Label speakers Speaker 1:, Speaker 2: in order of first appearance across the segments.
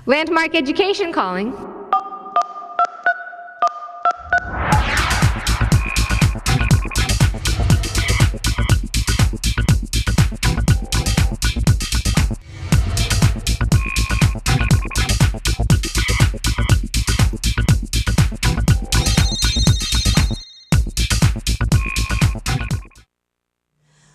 Speaker 1: Landmark Education calling.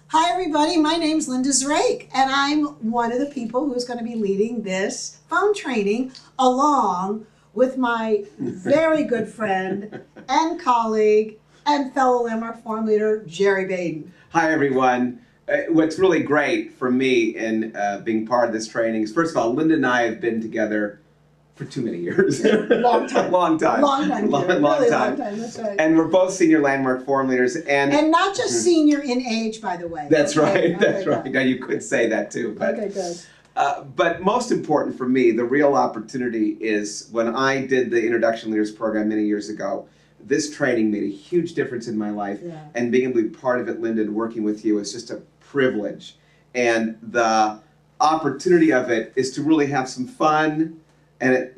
Speaker 2: Hi everybody, my name's Linda Zrake, and I'm one of the people who's going to be leading this phone training along with my very good friend and colleague and fellow Landmark Forum leader, Jerry Baden.
Speaker 3: Hi everyone. What's really great for me in being part of this training is, first of all, Linda and I have been together for too many years.
Speaker 2: Long time.
Speaker 3: Long time.
Speaker 2: Long time.
Speaker 3: Long
Speaker 2: Really
Speaker 3: time.
Speaker 2: long time, that's right.
Speaker 3: And we're both senior Landmark Forum leaders. And
Speaker 2: not just senior in age, by the way.
Speaker 3: That's
Speaker 2: okay.
Speaker 3: right. That's
Speaker 2: okay,
Speaker 3: right.
Speaker 2: good.
Speaker 3: Now you could say that too. But,
Speaker 2: Okay, good.
Speaker 3: But most important for me, the real opportunity is when I did the Introduction Leaders program many years ago. This training made a huge difference in my life, and being able to be part of it, Linda, and working with you is just a privilege. And the opportunity of it is to really have some fun and,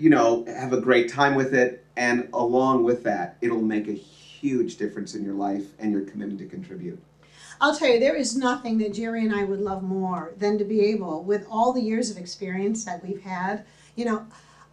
Speaker 3: have a great time with it. And along with that, it'll make a huge difference in your life and your commitment to contribute.
Speaker 2: I'll tell you, there is nothing that Jerry and I would love more than to be able, with all the years of experience that we've had,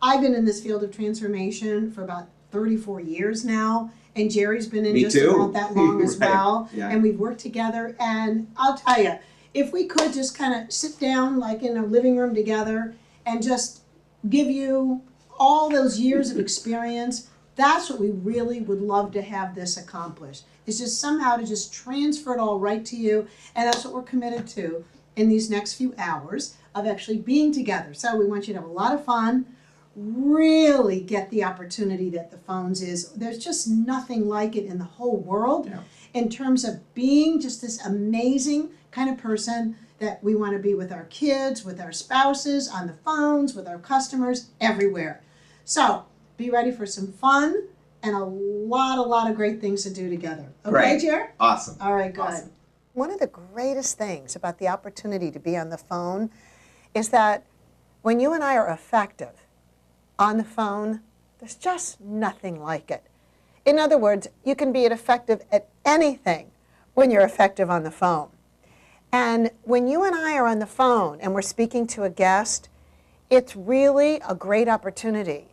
Speaker 2: I've been in this field of transformation for about 34 years now, and Jerry's been in
Speaker 3: Me
Speaker 2: just
Speaker 3: too.
Speaker 2: about that long as
Speaker 3: Right.
Speaker 2: well,
Speaker 3: Yeah.
Speaker 2: and we've worked together, and I'll tell you, if we could just kind of sit down like in a living room together and just give you all those years of experience, that's what we really would love to have this accomplish. Is just somehow to just transfer it all right to you, and that's what we're committed to in these next few hours of actually being together. So we want you to have a lot of fun, really get the opportunity that the phones is. There's just nothing like it in the whole world in terms of being just this amazing kind of person that we want to be with our kids, with our spouses, on the phones, with our customers, everywhere. So be ready for some fun and a lot of great things to do together. Okay,
Speaker 3: Great.
Speaker 2: Jer?
Speaker 3: Awesome.
Speaker 2: All right, good.
Speaker 3: Awesome.
Speaker 2: One of the greatest things about the opportunity to be on the phone is that when you and I are effective on the phone, there's just nothing like it. In other words, you can be effective at anything when you're effective on the phone. And when you and I are on the phone and we're speaking to a guest, it's really a great opportunity.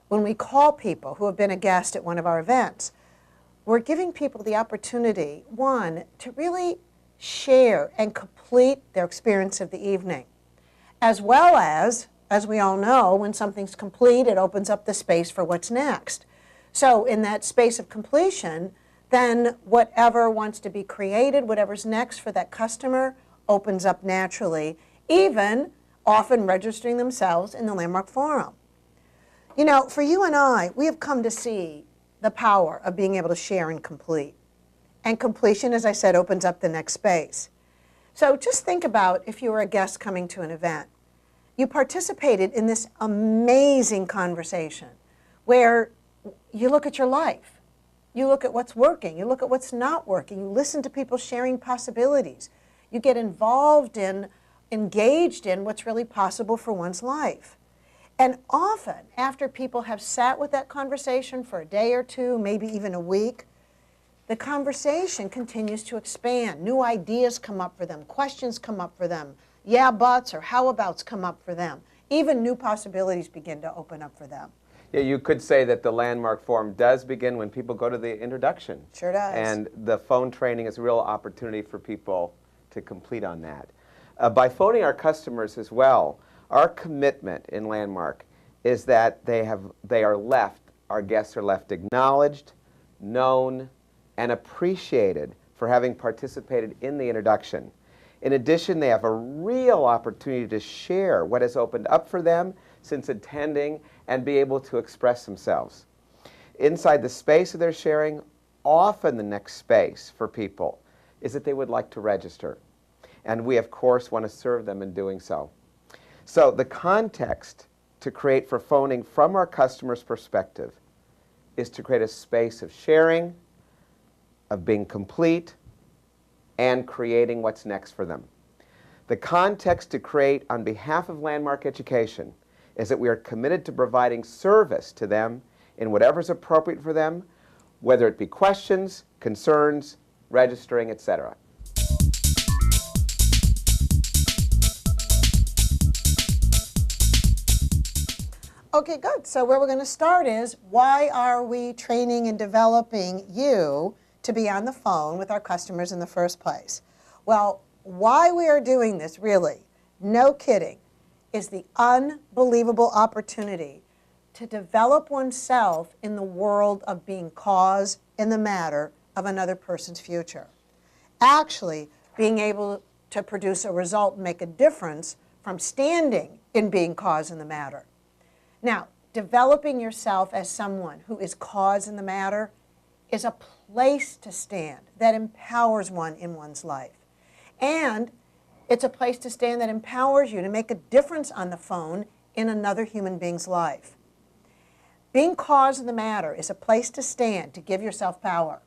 Speaker 2: When we call people who have been a guest at one of our events, we're giving people the opportunity, one, to really share and complete their experience of the evening, as well as we all know, when something's complete, it opens up the space for what's next. So in that space of completion, then whatever wants to be created, whatever's next for that customer, opens up naturally, even often registering themselves in the Landmark Forum. For you and I, we have come to see the power of being able to share and complete. And completion, as I said, opens up the next space. So just think about if you were a guest coming to an event. You participated in this amazing conversation where you look at your life. You look at what's working. You look at what's not working. You listen to people sharing possibilities. You get engaged in what's really possible for one's life. And often, after people have sat with that conversation for a day or two, maybe even a week, the conversation continues to expand. New ideas come up for them. Questions come up for them. Yeah, buts or how abouts come up for them. Even new possibilities begin to open up for them.
Speaker 4: Yeah, you could say that the Landmark Forum does begin when people go to the introduction.
Speaker 2: Sure does.
Speaker 4: And the phone training is a real opportunity for people to complete on that. By phoning our customers as well, our commitment in Landmark is that our guests are left acknowledged, known, and appreciated for having participated in the introduction. In addition, they have a real opportunity to share what has opened up for them since attending and be able to express themselves. Inside the space of their sharing, often the next space for people is that they would like to register. And we, of course, want to serve them in doing so. So the context to create for phoning from our customer's perspective is to create a space of sharing, of being complete, and creating what's next for them. The context to create on behalf of Landmark Education is that we are committed to providing service to them in whatever is appropriate for them, whether it be questions, concerns, registering, etc.
Speaker 2: Okay, good. So where we're going to start is, why are we training and developing you to be on the phone with our customers in the first place? Well, why we are doing this, really, no kidding, is the unbelievable opportunity to develop oneself in the world of being cause in the matter of another person's future. Actually, being able to produce a result and make a difference from standing in being cause in the matter. Now, developing yourself as someone who is cause in the matter is a place to stand that empowers one in one's life. And it's a place to stand that empowers you to make a difference on the phone in another human being's life. Being cause in the matter is a place to stand to give yourself power.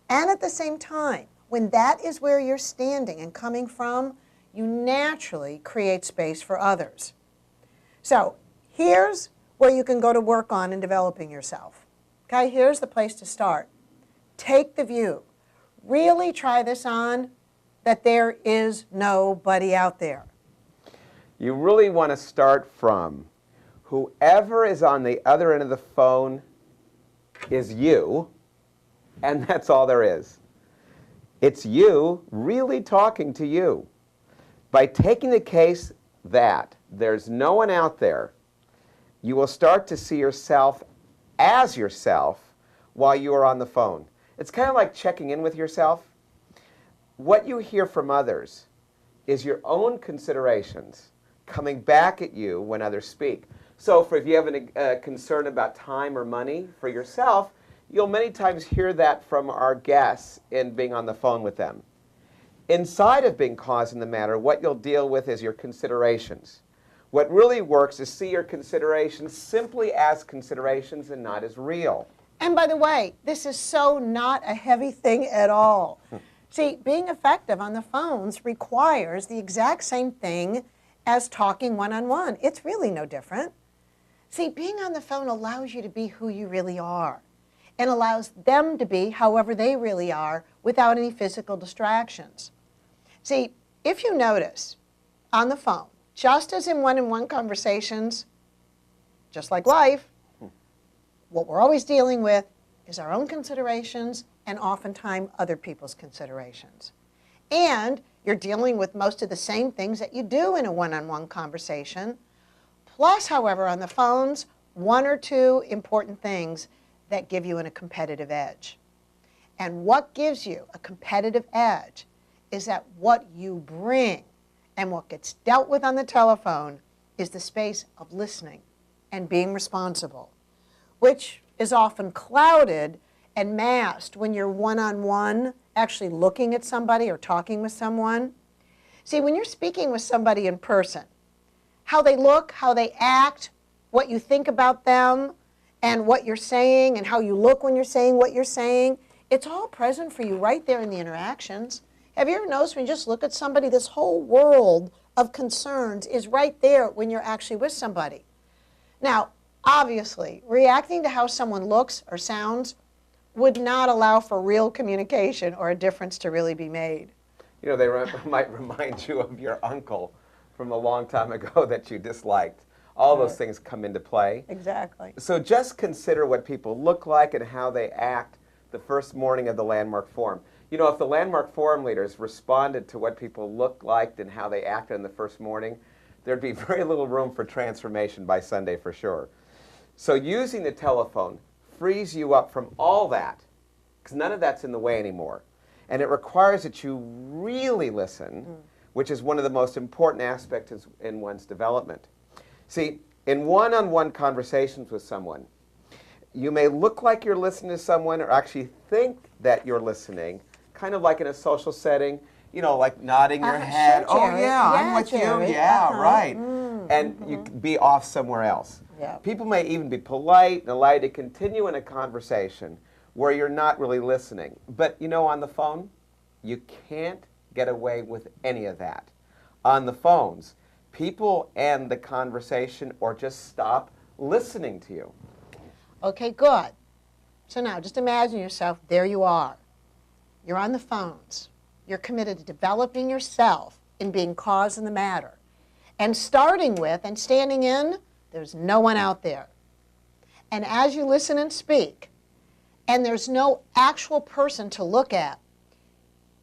Speaker 2: And at the same time, when that is where you're standing and coming from, you naturally create space for others. So, here's where you can go to work on in developing yourself. Okay, here's the place to start. Take the view. Really try this on, that there is nobody out there.
Speaker 4: You really want to start from whoever is on the other end of the phone is you, and that's all there is. It's you really talking to you. By taking the case that there's no one out there, you will start to see yourself as yourself while you are on the phone. It's kind of like checking in with yourself. What you hear from others is your own considerations coming back at you when others speak. So if you have a concern about time or money for yourself, you'll many times hear that from our guests in being on the phone with them. Inside of being cause in the matter, what you'll deal with is your considerations. What really works is see your considerations simply as considerations and not as real.
Speaker 2: And by the way, this is so not a heavy thing at all. See, being effective on the phones requires the exact same thing as talking one-on-one. It's really no different. See, being on the phone allows you to be who you really are and allows them to be however they really are without any physical distractions. See, if you notice on the phone, just as in one-on-one conversations, just like life, what we're always dealing with is our own considerations and oftentimes other people's considerations. And you're dealing with most of the same things that you do in a one-on-one conversation, plus, however, on the phones, one or two important things that give you a competitive edge. And what gives you a competitive edge is that what you bring and what gets dealt with on the telephone is the space of listening and being responsible, which is often clouded and masked when you're one-on-one, actually looking at somebody or talking with someone. See, when you're speaking with somebody in person, how they look, how they act, what you think about them, and what you're saying, and how you look when you're saying what you're saying, it's all present for you right there in the interactions. Have you ever noticed when you just look at somebody, this whole world of concerns is right there when you're actually with somebody? Now, obviously, reacting to how someone looks or sounds would not allow for real communication or a difference to really be made.
Speaker 4: You know, they might remind you of your uncle from a long time ago that you disliked. All those things come into play.
Speaker 2: Exactly.
Speaker 4: So just consider what people look like and how they act the first morning of the Landmark Forum. You know, if the Landmark Forum leaders responded to what people looked like and how they acted in the first morning, there'd be very little room for transformation by Sunday for sure. So using the telephone frees you up from all that, because none of that's in the way anymore. And it requires that you really listen, which is one of the most important aspects in one's development. See, in one-on-one conversations with someone, you may look like you're listening to someone or actually think that you're listening, kind of like in a social setting, you know, like nodding your head.
Speaker 2: Sure,
Speaker 4: Oh,
Speaker 2: Jerry.
Speaker 4: yeah, I'm
Speaker 2: Yeah,
Speaker 4: with
Speaker 2: Jerry.
Speaker 4: you. Yeah,
Speaker 2: Uh-huh.
Speaker 4: right. And you could be off somewhere else.
Speaker 2: Yeah.
Speaker 4: People may even be polite and allow you to continue in a conversation where you're not really listening. But, you know, on the phone, you can't get away with any of that. On the phones, people end the conversation or just stop listening to you.
Speaker 2: Okay, good. So now just imagine yourself, there you are. You're on the phones. You're committed to developing yourself in being cause in the matter. And starting with and standing in, there's no one out there. And as you listen and speak, and there's no actual person to look at,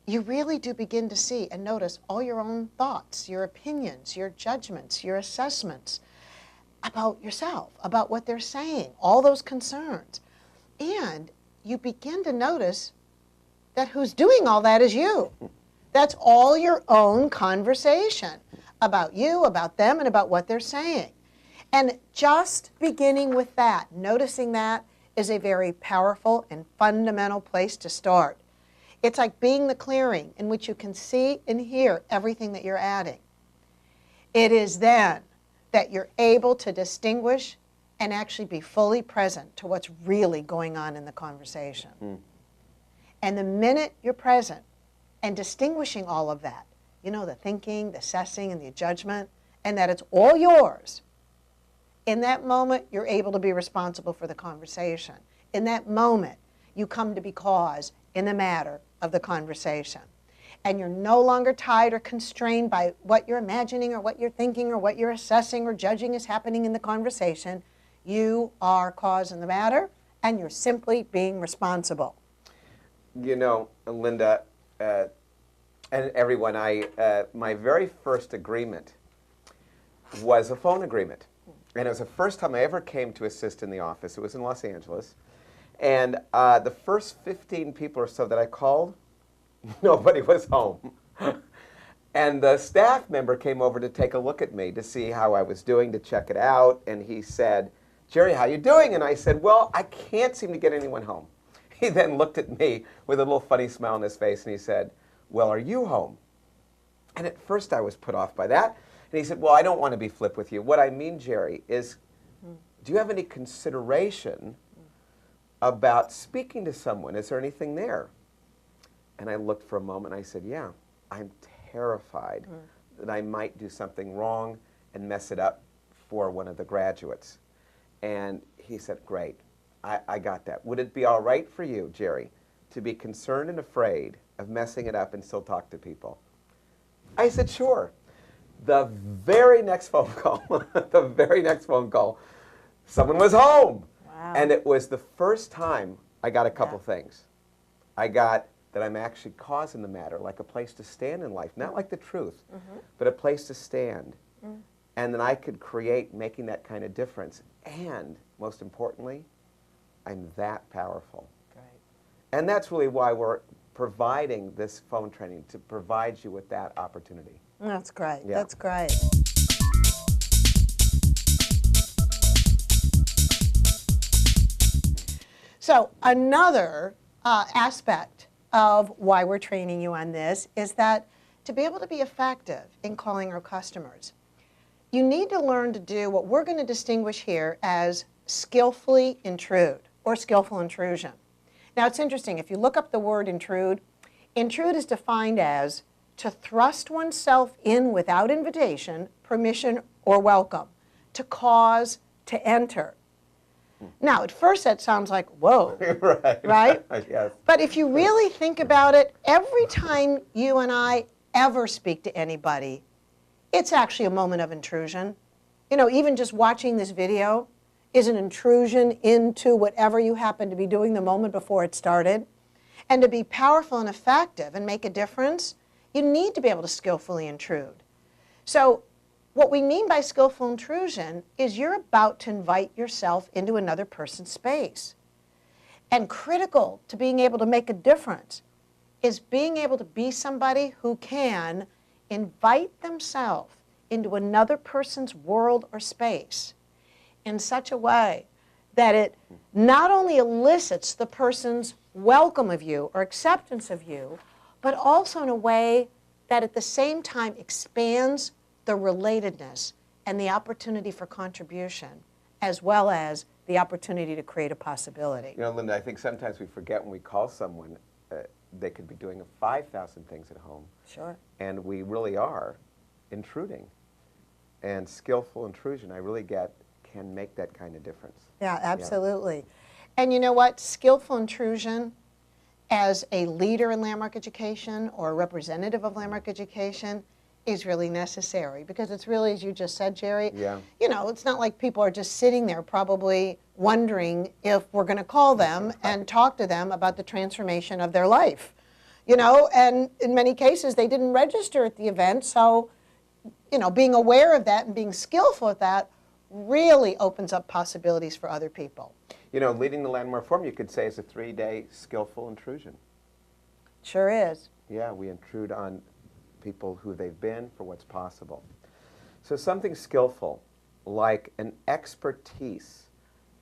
Speaker 2: you really do begin to see and notice all your own thoughts, your opinions, your judgments, your assessments about yourself, about what they're saying, all those concerns. And you begin to notice that who's doing all that is you. That's all your own conversation about you, about them, and about what they're saying. And just beginning with that, noticing that, is a very powerful and fundamental place to start. It's like being the clearing in which you can see and hear everything that you're adding. It is then that you're able to distinguish and actually be fully present to what's really going on in the conversation. And the minute you're present and distinguishing all of that, you know, the thinking, the assessing, and the judgment, and that it's all yours, in that moment, you're able to be responsible for the conversation. In that moment, you come to be cause in the matter of the conversation. And you're no longer tied or constrained by what you're imagining or what you're thinking or what you're assessing or judging is happening in the conversation. You are cause in the matter, and you're simply being responsible.
Speaker 4: You know, Linda, and everyone, my very first agreement was a phone agreement. And it was the first time I ever came to assist in the office. It was in Los Angeles. And the first 15 people or so that I called, nobody was home. And the staff member came over to take a look at me to see how I was doing, to check it out. And he said, "Jerry, how you doing?" And I said, "Well, I can't seem to get anyone home." He then looked at me with a little funny smile on his face and he said, "Well, are you home?" And at first I was put off by that. And he said, "Well, I don't want to be flip with you. What I mean, Jerry, is do you have any consideration about speaking to someone? Is there anything there?" And I looked for a moment and I said, "Yeah, I'm terrified that I might do something wrong and mess it up for one of the graduates." And he said, "Great, I got that. Would it be all right for you, Jerry, to be concerned and afraid of messing it up and still talk to people?" I said, "Sure." The very next phone call, someone was home.
Speaker 2: Wow.
Speaker 4: And it was the first time I got a couple things. I got that I'm actually cause in the matter, like a place to stand in life, not like the truth, but a place to stand. And then I could create making that kind of difference. And most importantly, I'm that powerful.
Speaker 2: Great.
Speaker 4: And that's really why we're providing this phone training, to provide you with that opportunity.
Speaker 2: That's great.
Speaker 4: Yeah.
Speaker 2: That's great. So another aspect of why we're training you on this is that to be able to be effective in calling our customers, you need to learn to do what we're going to distinguish here as skillfully intrude or skillful intrusion. Now it's interesting, if you look up the word intrude is defined as to thrust oneself in without invitation, permission, or welcome, to cause, to enter. Now, at first that sounds like, whoa, right?
Speaker 4: Yes.
Speaker 2: But if you really think about it, every time you and I ever speak to anybody, it's actually a moment of intrusion. You know, even just watching this video is an intrusion into whatever you happen to be doing the moment before it started. And to be powerful and effective and make a difference, you need to be able to skillfully intrude. So what we mean by skillful intrusion is you're about to invite yourself into another person's space. And critical to being able to make a difference is being able to be somebody who can invite themselves into another person's world or space in such a way that it not only elicits the person's welcome of you or acceptance of you, but also in a way that at the same time expands the relatedness and the opportunity for contribution, as well as the opportunity to create a possibility.
Speaker 4: You know, Linda, I think sometimes we forget when we call someone, they could be doing 5,000 things at home.
Speaker 2: Sure.
Speaker 4: And we really are intruding. and skillful intrusion, I really get can make that kind of difference.
Speaker 2: Yeah, absolutely. And you know what? Skillful intrusion as a leader in landmark education or a representative of landmark education is really necessary, because it's really, as you just said, Jerry, you know, it's not like people are just sitting there probably wondering if we're going to call them and talk to them about the transformation of their life. You know, and in many cases they didn't register at the event, so, you know, being aware of that and being skillful at that really opens up possibilities for other people.
Speaker 4: You know, leading the Landmark Forum, you could say, is a 3-day skillful intrusion.
Speaker 2: Sure is.
Speaker 4: Yeah, we intrude on people who they've been for what's possible. So something skillful, like an expertise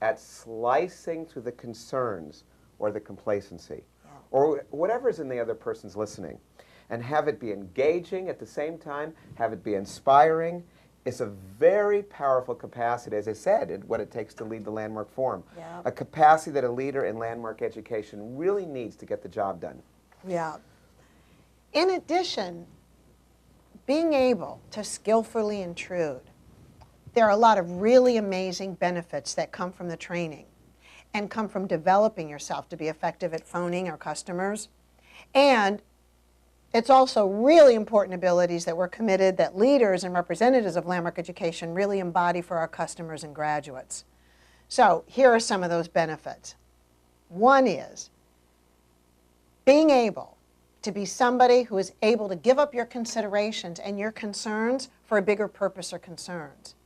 Speaker 4: at slicing through the concerns or the complacency, or whatever is in the other person's listening, and have it be engaging at the same time, have it be inspiring, is a very powerful capacity, as I said, what it takes to lead the Landmark Forum.
Speaker 2: Yeah.
Speaker 4: A capacity that a leader in landmark education really needs to get the job done.
Speaker 2: Yeah. In addition, being able to skillfully intrude, there are a lot of really amazing benefits that come from the training and come from developing yourself to be effective at phoning our customers. And it's also really important abilities that we're committed, that leaders and representatives of landmark education really embody for our customers and graduates. So here are some of those benefits. One is being able to be somebody who is able to give up your considerations and your concerns for a bigger purpose or concerns.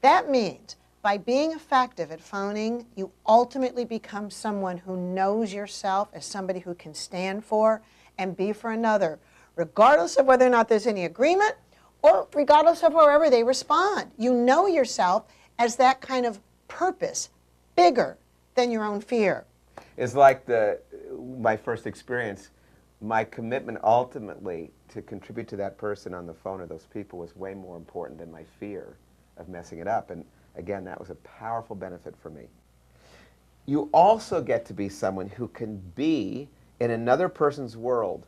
Speaker 2: That means by being effective at phoning, you ultimately become someone who knows yourself as somebody who can stand for and be for another, regardless of whether or not there's any agreement or regardless of however they respond. You know yourself as that kind of purpose, bigger than your own fear.
Speaker 4: It's like my first experience. My commitment ultimately to contribute to that person on the phone or those people was way more important than my fear of messing it up. And again, that was a powerful benefit for me. You also get to be someone who can be in another person's world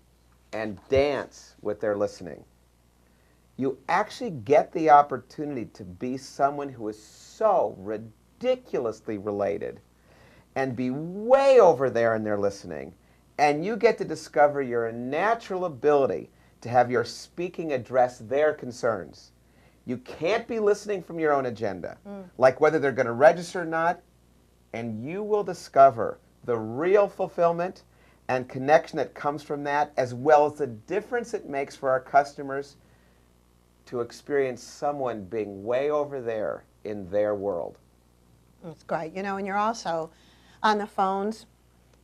Speaker 4: and dance with their listening. You actually get the opportunity to be someone who is so ridiculously related and be way over there in their listening. And you get to discover your natural ability to have your speaking address their concerns. You can't be listening from your own agenda, like whether they're going to register or not, and you will discover the real fulfillment and connection that comes from that, as well as the difference it makes for our customers to experience someone being way over there in their world.
Speaker 2: That's great. You know, and you're also on the phones,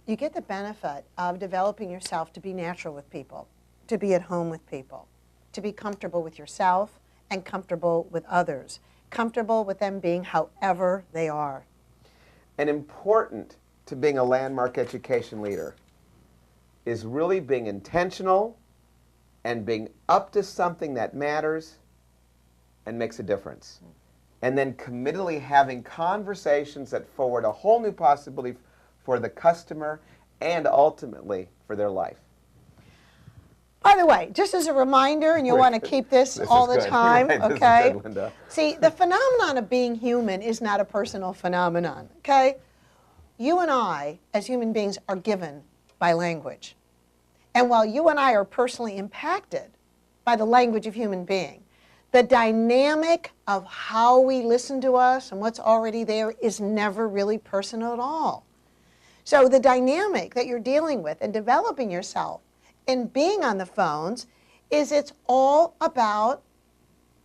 Speaker 2: you get the benefit of developing yourself to be natural with people, to be at home with people, to be comfortable with yourself and comfortable with others, comfortable with them being however they are.
Speaker 4: And important to being a landmark education leader is really being intentional and being up to something that matters and makes a difference. And then committedly having conversations that forward a whole new possibility for the customer and ultimately for their life.
Speaker 2: By the way, just as a reminder, and you'll want to keep this all the time, okay? See, the phenomenon of being human is not a personal phenomenon, okay? You and I, as human beings, are given by language. And while you and I are personally impacted by the language of human being, the dynamic of how we listen to us and what's already there is never really personal at all. So the dynamic that you're dealing with and developing yourself and being on the phones is it's all about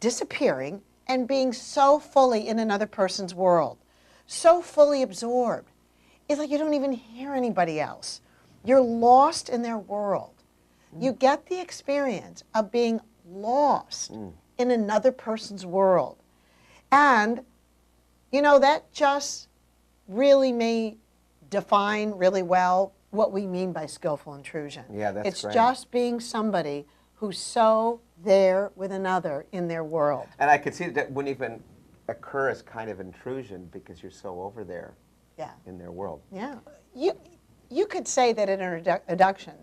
Speaker 2: disappearing and being so fully in another person's world, so fully absorbed. It's like you don't even hear anybody else. You're lost in their world. You get the experience of being lost in another person's world. And, you know, that just really may define really well what we mean by skillful intrusion.
Speaker 4: Yeah, that's
Speaker 2: It's
Speaker 4: great.
Speaker 2: just being somebody who's so there with another in their world.
Speaker 4: And I could see that wouldn't even occur as kind of intrusion because you're so over there in their world.
Speaker 2: Yeah. You could say that in an introduction,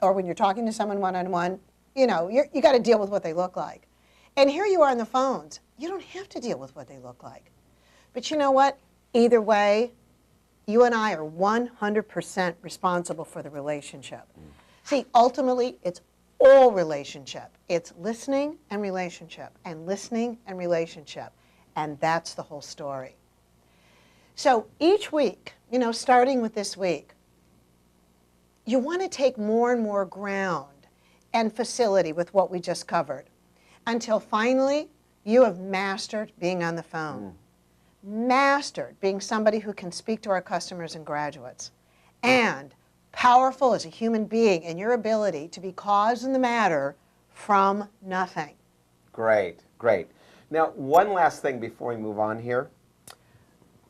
Speaker 2: or when you're talking to someone one-on-one, you know, you got to deal with what they look like. And here you are on the phones. You don't have to deal with what they look like. But you know what? Either way, you and I are 100% responsible for the relationship. See, ultimately, it's all relationship. It's listening and relationship, and listening and relationship. And that's the whole story. So each week, starting with this week, you want to take more and more ground and facility with what we just covered until finally you have mastered being on the phone. Mastered being somebody who can speak to our customers and graduates, and powerful as a human being in your ability to be cause in the matter from nothing.
Speaker 4: Great, great. Now, one last thing before we move on here.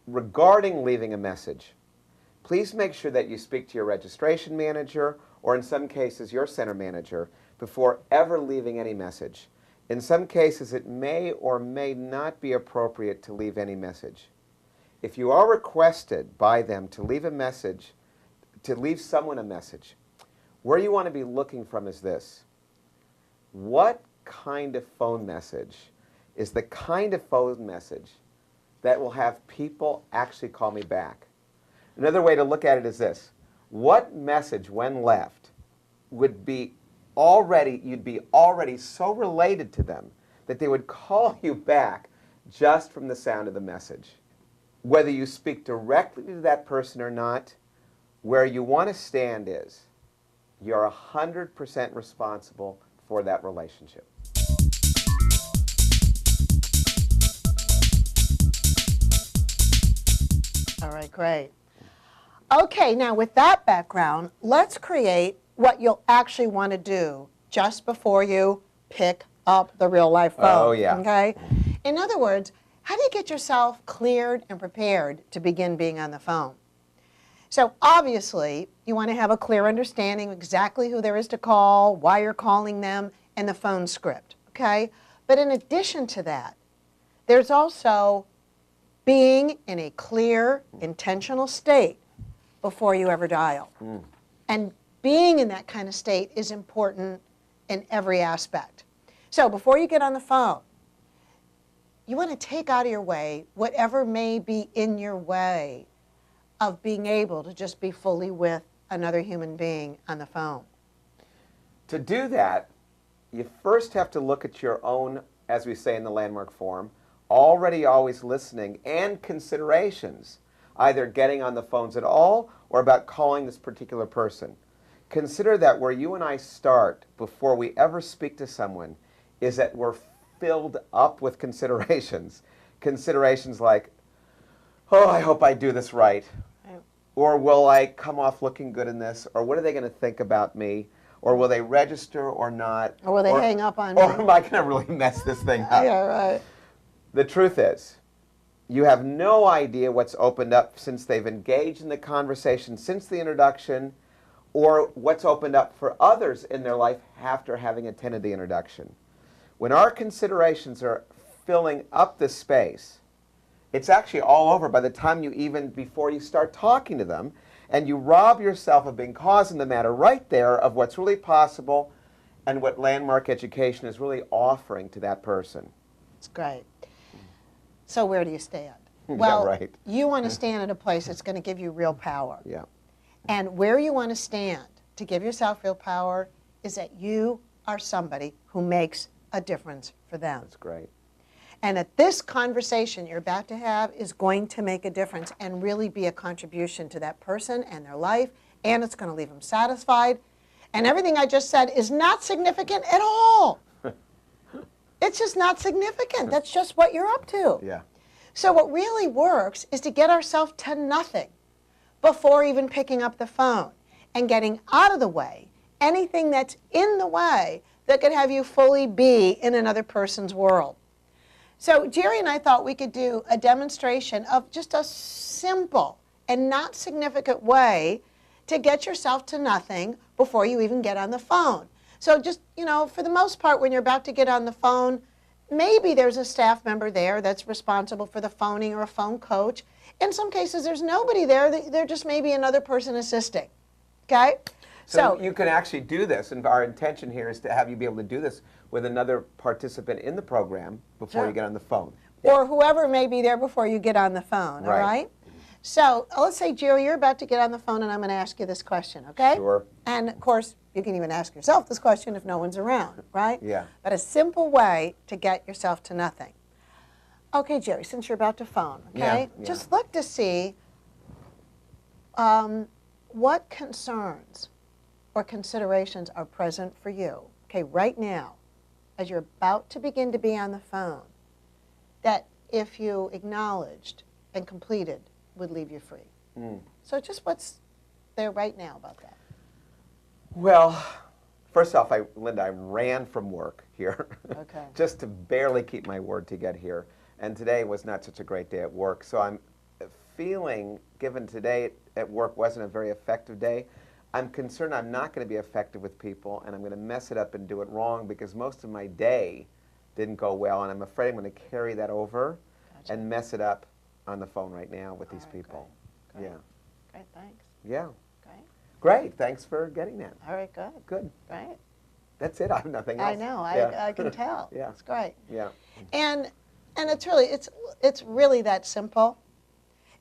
Speaker 4: Regarding leaving a message, please make sure that you speak to your registration manager, or in some cases your center manager, before ever leaving any message. In some cases, it may or may not be appropriate to leave any message. If you are requested by them to leave a message, to leave someone a message, where you want to be looking from is this. What kind of phone message is the kind of phone message that will have people actually call me back? Another way to look at it is this. What message, when left, would be you'd be already so related to them that they would call you back just from the sound of the message? Whether you speak directly to that person or not, where you want to stand is you're 100% responsible for that relationship.
Speaker 2: All right, great. Okay, now with that background, let's create what you'll actually want to do just before you pick up the real life phone.
Speaker 4: Oh, yeah.
Speaker 2: Okay? In other words, how do you get yourself cleared and prepared to begin being on the phone? So obviously, you want to have a clear understanding of exactly who there is to call, why you're calling them, and the phone script, okay? But in addition to that, there's also being in a clear, intentional state before you ever dial. And being in that kind of state is important in every aspect. So before you get on the phone, you want to take out of your way whatever may be in your way of being able to just be fully with another human being on the phone.
Speaker 4: To do that, you first have to look at your own, as we say in the landmark form, already always listening and considerations, either getting on the phones at all or about calling this particular person. Consider that where you and I start before we ever speak to someone is that we're filled up with considerations. Considerations like, oh, I hope I do this right. Or will I come off looking good in this? Or what are they going to think about me? Or will they register or not?
Speaker 2: Or will they hang up on me?
Speaker 4: Or am I going to really mess this thing up?
Speaker 2: Yeah, right.
Speaker 4: The truth is, you have no idea what's opened up since they've engaged in the conversation, since the introduction, or what's opened up for others in their life after having attended the introduction. When our considerations are filling up the space, it's actually all over by the time before you start talking to them, and you rob yourself of being cause in the matter right there of what's really possible and what landmark education is really offering to that person.
Speaker 2: It's great. So where do you stand?
Speaker 4: Yeah,
Speaker 2: Well,
Speaker 4: right.
Speaker 2: you want to stand at a place that's going to give you real power.
Speaker 4: Yeah.
Speaker 2: And where you want to stand to give yourself real power is that you are somebody who makes a difference for them.
Speaker 4: That's great.
Speaker 2: And that this conversation you're about to have is going to make a difference and really be a contribution to that person and their life, and it's going to leave them satisfied. And everything I just said is not significant at all. It's just not significant. That's just what you're up to.
Speaker 4: Yeah.
Speaker 2: So what really works is to get ourselves to nothing before even picking up the phone and getting out of the way anything that's in the way that could have you fully be in another person's world. So Jerry and I thought we could do a demonstration of just a simple and not significant way to get yourself to nothing before you even get on the phone. So just, for the most part, when you're about to get on the phone, maybe there's a staff member there that's responsible for the phoning or a phone coach. In some cases, there's nobody there. There just may be another person assisting, okay?
Speaker 4: So you can actually do this, and our intention here is to have you be able to do this with another participant in the program before you get on the phone.
Speaker 2: Or whoever may be there before you get on the phone, all right? So let's say, Jerry, you're about to get on the phone, and I'm going to ask you this question, okay?
Speaker 4: Sure.
Speaker 2: And, of course, you can even ask yourself this question if no one's around, right?
Speaker 4: Yeah.
Speaker 2: But a simple way to get yourself to nothing. Okay, Jerry, since you're about to phone, okay?
Speaker 4: Yeah.
Speaker 2: Just look to see what concerns or considerations are present for you, okay, right now, as you're about to begin to be on the phone, that if you acknowledged and completed would leave you free. So just what's there right now about that?
Speaker 4: Well, first off, Linda, I ran from work here just to barely keep my word to get here. And today was not such a great day at work. So I'm feeling, given today at work wasn't a very effective day, I'm concerned I'm not going to be effective with people, and I'm going to mess it up and do it wrong because most of my day didn't go well, and I'm afraid I'm going to carry that over and mess it up on the phone right now with these people.
Speaker 2: Great.
Speaker 4: Yeah.
Speaker 2: Great, thanks.
Speaker 4: Yeah.
Speaker 2: Great.
Speaker 4: Great. Thanks for getting that.
Speaker 2: All right, good.
Speaker 4: Good.
Speaker 2: Great.
Speaker 4: That's it. I have nothing else.
Speaker 2: I know.
Speaker 4: Yeah.
Speaker 2: I can tell.
Speaker 4: Yeah.
Speaker 2: It's great.
Speaker 4: Yeah.
Speaker 2: And it's really that simple.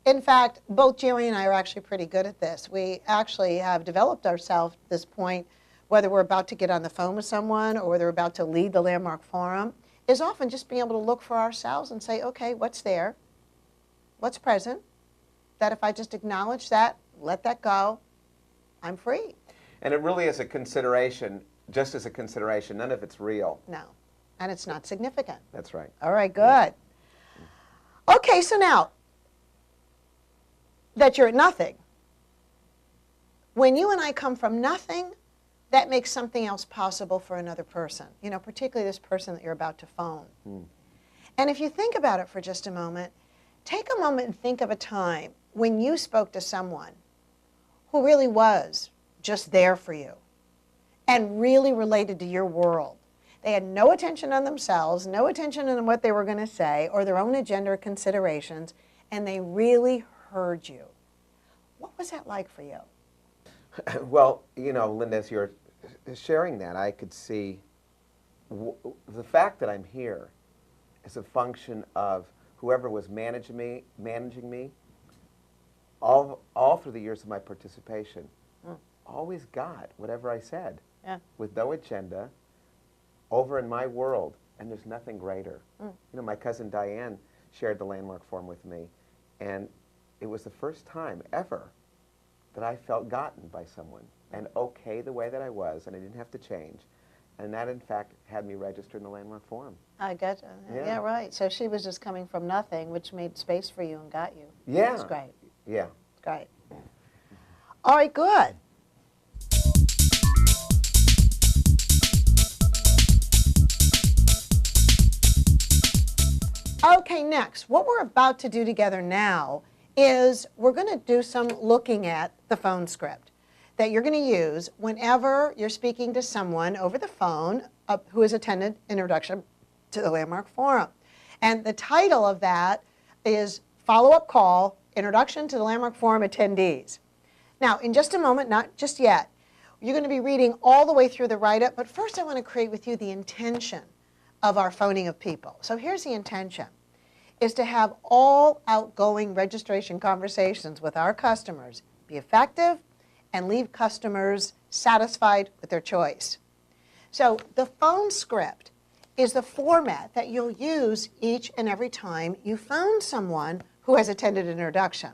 Speaker 2: In fact, both Jerry and I are actually pretty good at this. We actually have developed ourselves at this point, whether we're about to get on the phone with someone or whether we're about to lead the Landmark Forum, is often just being able to look for ourselves and say, okay, what's there? What's present? That if I just acknowledge that, let that go, I'm free.
Speaker 4: And it really is a consideration, just as a consideration. None of it's real.
Speaker 2: No. And it's not significant.
Speaker 4: That's right.
Speaker 2: All right, good. Okay, so now that you're at nothing, when you and I come from nothing, that makes something else possible for another person, you know, particularly this person that you're about to phone. And if you think about it for just a moment, take a moment and think of a time when you spoke to someone who really was just there for you and really related to your world. They had no attention on themselves, no attention on what they were going to say or their own agenda or considerations, and they really heard you. What was that like for you?
Speaker 4: Well, you know, Linda, as you're sharing that, I could see the fact that I'm here is a function of whoever was managing me all through the years of my participation, always got whatever I said with no agenda over in my world, and there's nothing greater. You know, my cousin Diane shared the Landmark Forum with me, and it was the first time ever that I felt gotten by someone and okay the way that I was, and I didn't have to change. And that, in fact, had me register in the Landmark Forum.
Speaker 2: I get you. Yeah, right. So she was just coming from nothing, which made space for you and got you.
Speaker 4: Yeah.
Speaker 2: That's great.
Speaker 4: Yeah.
Speaker 2: Great. All right, good. Okay, next, what we're about to do together now is we're going to do some looking at the phone script that you're going to use whenever you're speaking to someone over the phone who has attended Introduction to the Landmark Forum. And the title of that is Follow-Up Call, Introduction to the Landmark Forum Attendees. Now, in just a moment, not just yet, you're going to be reading all the way through the write-up, but first I want to create with you the intention of our phoning of people. So here's the intention, is to have all outgoing registration conversations with our customers be effective and leave customers satisfied with their choice. So the phone script is the format that you'll use each and every time you phone someone who has attended an introduction.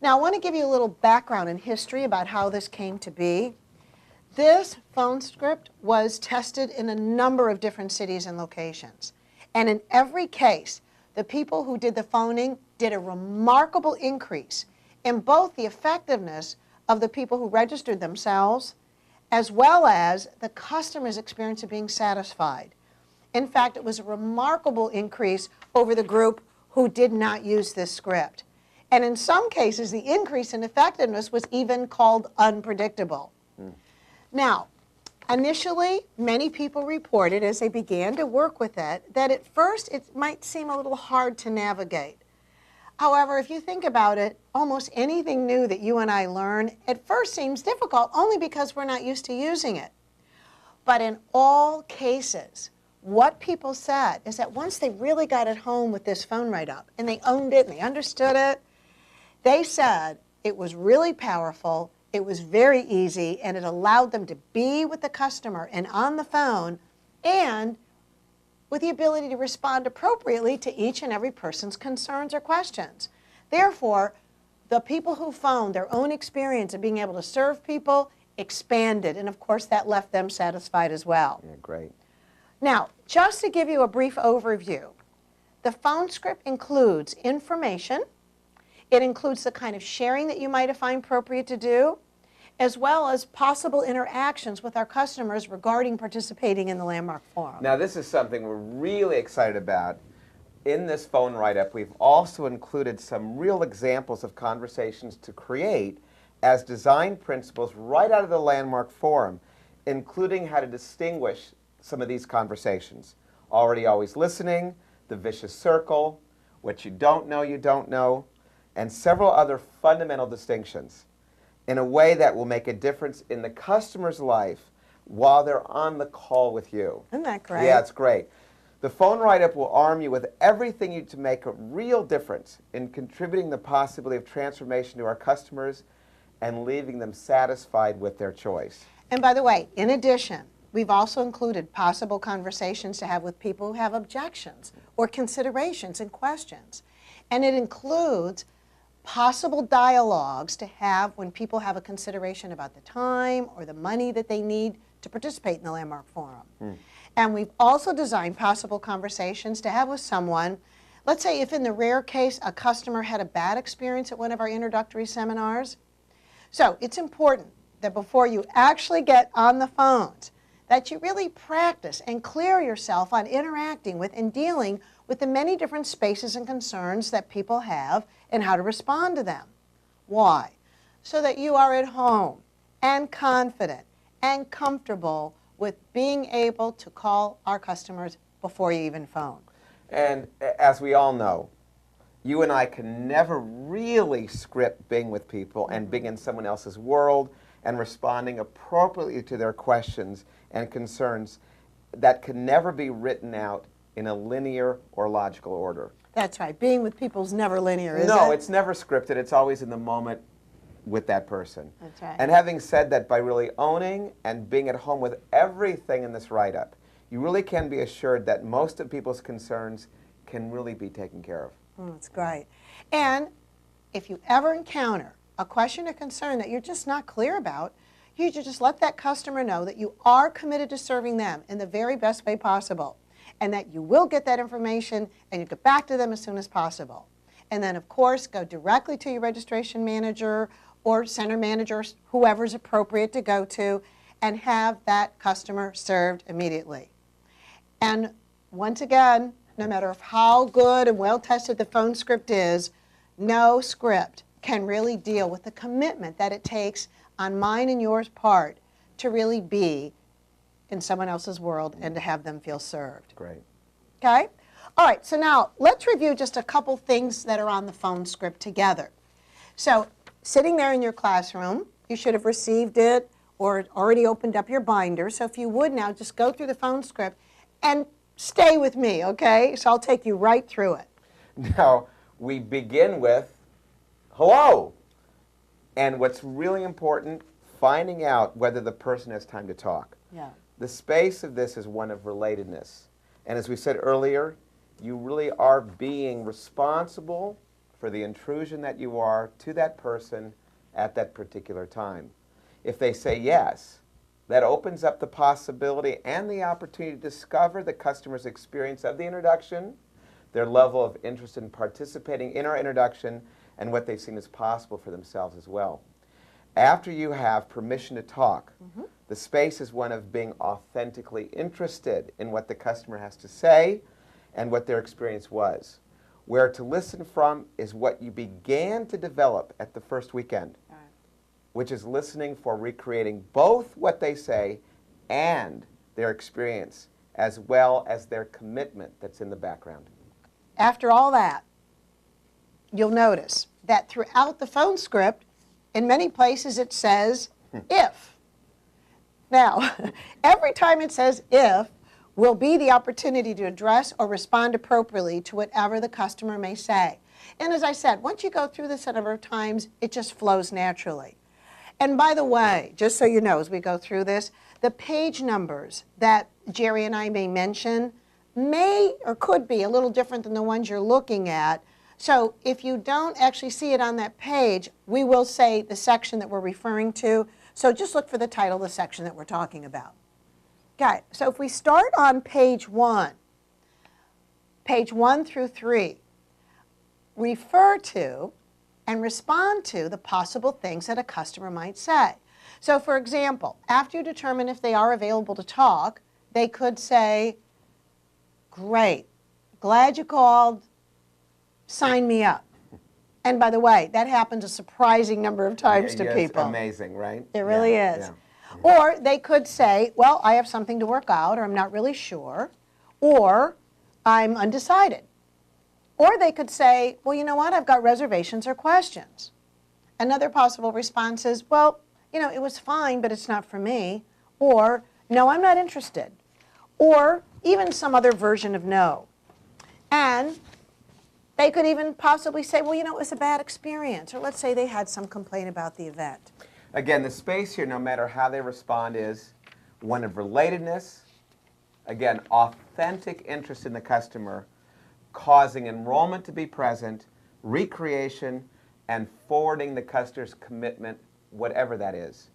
Speaker 2: Now I want to give you a little background and history about how this came to be. This phone script was tested in a number of different cities and locations. And in every case, the people who did the phoning did a remarkable increase in both the effectiveness of the people who registered themselves as well as the customer's experience of being satisfied. In fact, it was a remarkable increase over the group who did not use this script. And in some cases, the increase in effectiveness was even called unpredictable. Now, initially, many people reported as they began to work with it that at first it might seem a little hard to navigate. However, if you think about it, almost anything new that you and I learn at first seems difficult only because we're not used to using it. But in all cases, what people said is that once they really got at home with this phone write-up and they owned it and they understood it, they said it was really powerful, it was very easy, and it allowed them to be with the customer and on the phone and with the ability to respond appropriately to each and every person's concerns or questions. Therefore, the people who found their own experience of being able to serve people expanded, and of course that left them satisfied as well.
Speaker 4: Yeah, great.
Speaker 2: Now, just to give you a brief overview, the phone script includes information, it includes the kind of sharing that you might find appropriate to do, as well as possible interactions with our customers regarding participating in the Landmark Forum.
Speaker 4: Now, this is something we're really excited about. In this phone write-up, we've also included some real examples of conversations to create as design principles right out of the Landmark Forum, including how to distinguish some of these conversations. Already, always listening, the vicious circle, what you don't know, and several other fundamental distinctions in a way that will make a difference in the customer's life while they're on the call with you.
Speaker 2: Isn't that great?
Speaker 4: Yeah, it's great. The phone write-up will arm you with everything you to make a real difference in contributing the possibility of transformation to our customers and leaving them satisfied with their choice.
Speaker 2: And by the way, in addition, we've also included possible conversations to have with people who have objections or considerations and questions. And it includes possible dialogues to have when people have a consideration about the time or the money that they need to participate in the Landmark Forum. And we've also designed possible conversations to have with someone. Let's say if in the rare case a customer had a bad experience at one of our introductory seminars. So it's important that before you actually get on the phones, that you really practice and clear yourself on interacting with and dealing with the many different spaces and concerns that people have and how to respond to them. Why? So that you are at home and confident and comfortable with being able to call our customers before you even phone.
Speaker 4: And as we all know, you and I can never really script being with people and being in someone else's world and responding appropriately to their questions and concerns. That can never be written out in a linear or logical order.
Speaker 2: That's right. Being with people is never linear, is it?
Speaker 4: No, it's never scripted. It's always in the moment with that person.
Speaker 2: That's right.
Speaker 4: And having said that, by really owning and being at home with everything in this write-up, you really can be assured that most of people's concerns can really be taken care of.
Speaker 2: That's great. And if you ever encounter a question or concern that you're just not clear about, you should just let that customer know that you are committed to serving them in the very best way possible, and that you will get that information and you get back to them as soon as possible. And then, of course, go directly to your registration manager or center manager, whoever's appropriate to go to, and have that customer served immediately. And once again, no matter how good and well-tested the phone script is, no script can really deal with the commitment that it takes on mine and yours part to really be in someone else's world and to have them feel served.
Speaker 4: Great.
Speaker 2: Okay? All right, so now let's review just a couple things that are on the phone script together. So sitting there in your classroom, you should have received it or already opened up your binder. So if you would now, just go through the phone script and stay with me, okay? So I'll take you right through it.
Speaker 4: Now, we begin with hello. And what's really important, finding out whether the person has time to talk.
Speaker 2: Yeah.
Speaker 4: The space of this is one of relatedness. And as we said earlier, you really are being responsible for the intrusion that you are to that person at that particular time. If they say yes, that opens up the possibility and the opportunity to discover the customer's experience of the introduction, their level of interest in participating in our introduction, and what they've seen as possible for themselves as well. After you have permission to talk, the space is one of being authentically interested in what the customer has to say and what their experience was. Where to listen from is what you began to develop at the first weekend, which is listening for recreating both what they say and their experience, as well as their commitment that's in the background.
Speaker 2: After all that, you'll notice that throughout the phone script, in many places it says if. Now, every time it says if will be the opportunity to address or respond appropriately to whatever the customer may say. And as I said, once you go through this a number of times, it just flows naturally. And by the way, just so you know, as we go through this, the page numbers that Jerry and I may mention may or could be a little different than the ones you're looking at. So if you don't actually see it on that page, we will say the section that we're referring to. So just look for the title of the section that we're talking about. Okay, so if we start on page 1 through 3, refer to and respond to the possible things that a customer might say. So for example, after you determine if they are available to talk, they could say, great, glad you called, sign me up. And by the way, that happens a surprising number of times to people.
Speaker 4: It's amazing, right?
Speaker 2: It really is. Or they could say, well, I have something to work out, or I'm not really sure, or I'm undecided. Or they could say, well, you know what, I've got reservations or questions. Another possible response is, well, you know, it was fine, but it's not for me. Or, no, I'm not interested. Or even some other version of no. And they could even possibly say, well, you know, it was a bad experience. Or let's say they had some complaint about the event.
Speaker 4: Again, the space here, no matter how they respond, is one of relatedness, again, authentic interest in the customer, causing enrollment to be present, recreation, and forwarding the customer's commitment, whatever that is.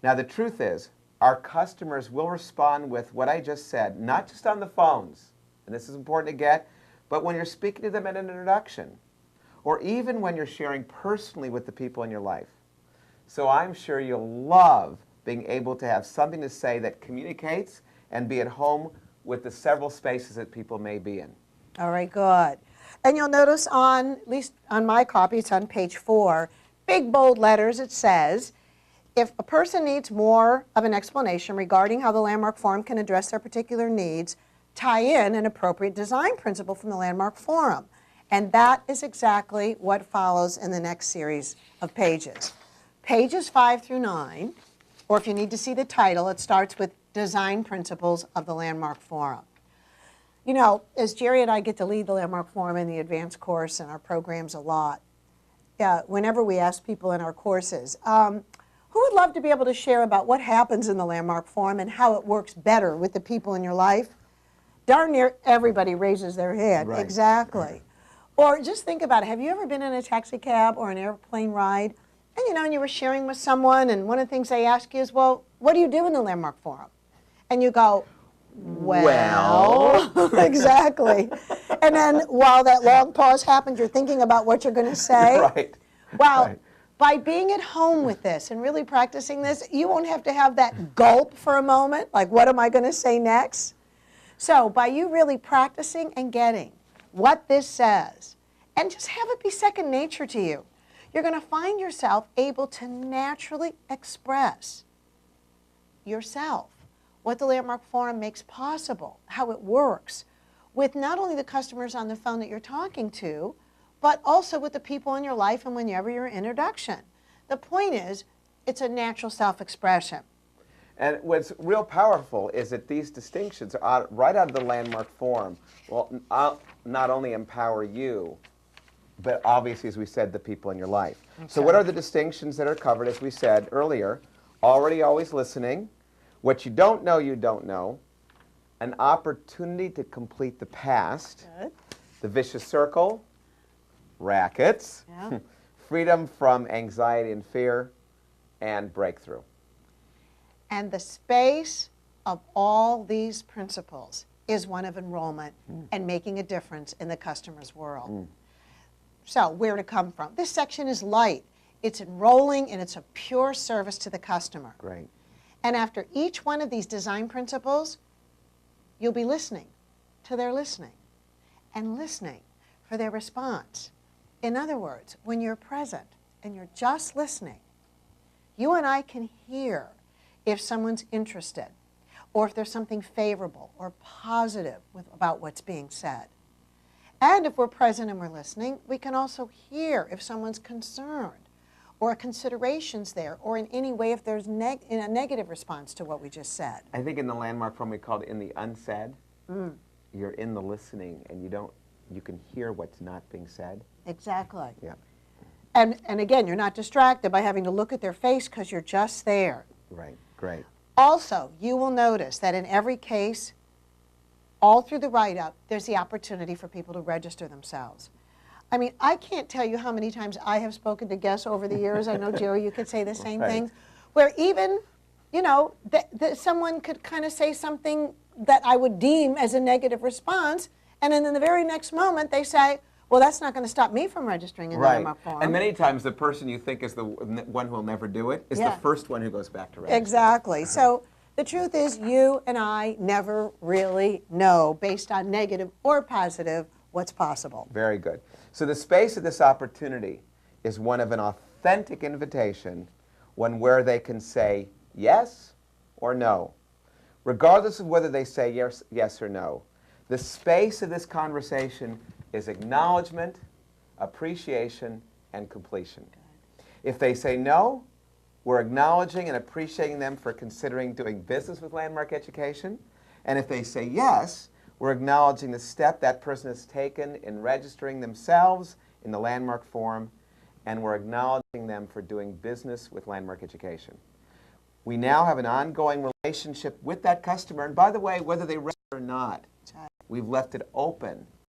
Speaker 4: Now, the truth is, our customers will respond with what I just said, not just on the phones, and this is important to get, but when you're speaking to them at an introduction, or even when you're sharing personally with the people in your life. So I'm sure you'll love being able to have something to say that communicates and be at home with the several spaces that people may be in.
Speaker 2: All right, good. And you'll notice on, at least on my copy, it's on page 4, big bold letters, it says, if a person needs more of an explanation regarding how the Landmark Forum can address their particular needs, tie in an appropriate design principle from the Landmark Forum. And that is exactly what follows in the next series of pages. Pages 5 through 9, or if you need to see the title, it starts with Design Principles of the Landmark Forum. You know, as Jerry and I get to lead the Landmark Forum in the advanced course and our programs a lot, whenever we ask people in our courses, who would love to be able to share about what happens in the Landmark Forum and how it works better with the people in your life? Darn near everybody raises their hand.
Speaker 4: Right.
Speaker 2: Exactly. Or just think about it. Have you ever been in a taxi cab or an airplane ride? And you know, and you were sharing with someone, and one of the things they ask you is, well, what do you do in the Landmark Forum? And you go, well. Exactly. And then while that long pause happens, you're thinking about what you're going to say.
Speaker 4: Right.
Speaker 2: Well,
Speaker 4: Right.
Speaker 2: by being at home with this and really practicing this, you won't have to have that gulp for a moment, like what am I going to say next? So by you really practicing and getting what this says, and just have it be second nature to you, you're going to find yourself able to naturally express yourself, what the Landmark Forum makes possible, how it works, with not only the customers on the phone that you're talking to, but also with the people in your life and whenever you're in introduction. The point is, it's a natural self-expression.
Speaker 4: And what's real powerful is that these distinctions are right out of the Landmark Forum will not only empower you, but obviously, as we said, the people in your life. Okay. So what are the distinctions that are covered, as we said earlier? Already, always listening. What you don't know, an opportunity to complete the past,
Speaker 2: Good.
Speaker 4: the vicious circle, rackets,
Speaker 2: Yeah.
Speaker 4: freedom from anxiety and fear, and breakthrough.
Speaker 2: And the space of all these principles is one of enrollment and making a difference in the customer's world. So where to come from? This section is light. It's enrolling and it's a pure service to the customer.
Speaker 4: Great.
Speaker 2: And after each one of these design principles, you'll be listening to their listening and listening for their response. In other words, when you're present and you're just listening, you and I can hear if someone's interested or if there's something favorable or positive about what's being said. And if we're present and we're listening, we can also hear if someone's concerned or a consideration's there, or in any way if there's in a negative response to what we just said.
Speaker 4: I think in the landmark form we call it in the unsaid. You're in the listening, and you can hear what's not being said.
Speaker 2: Exactly.
Speaker 4: Yeah.
Speaker 2: And again, you're not distracted by having to look at their face because you're just there.
Speaker 4: Right. Great.
Speaker 2: Also, you will notice that in every case, all through the write-up, there's the opportunity for people to register themselves. I mean, I can't tell you how many times I have spoken to guests over the years. I know, Jerry, you could say the same thing, where even, you know, someone could kind of say something that I would deem as a negative response, and then in the very next moment they say, well, that's not going to stop me from registering in the landmark form.
Speaker 4: And many times the person you think is the one who will never do it is the first one who goes back to register.
Speaker 2: Exactly. So the truth is, you and I never really know, based on negative or positive, what's possible.
Speaker 4: Very good. So the space of this opportunity is one of an authentic invitation, one where they can say yes or no, regardless of whether they say yes or no. The space of this conversation is acknowledgement, appreciation, and completion. If they say no, we're acknowledging and appreciating them for considering doing business with Landmark Education. And if they say yes, we're acknowledging the step that person has taken in registering themselves in the Landmark Forum, and we're acknowledging them for doing business with Landmark Education. We now have an ongoing relationship with that customer, and by the way, whether they register or not, we've left it open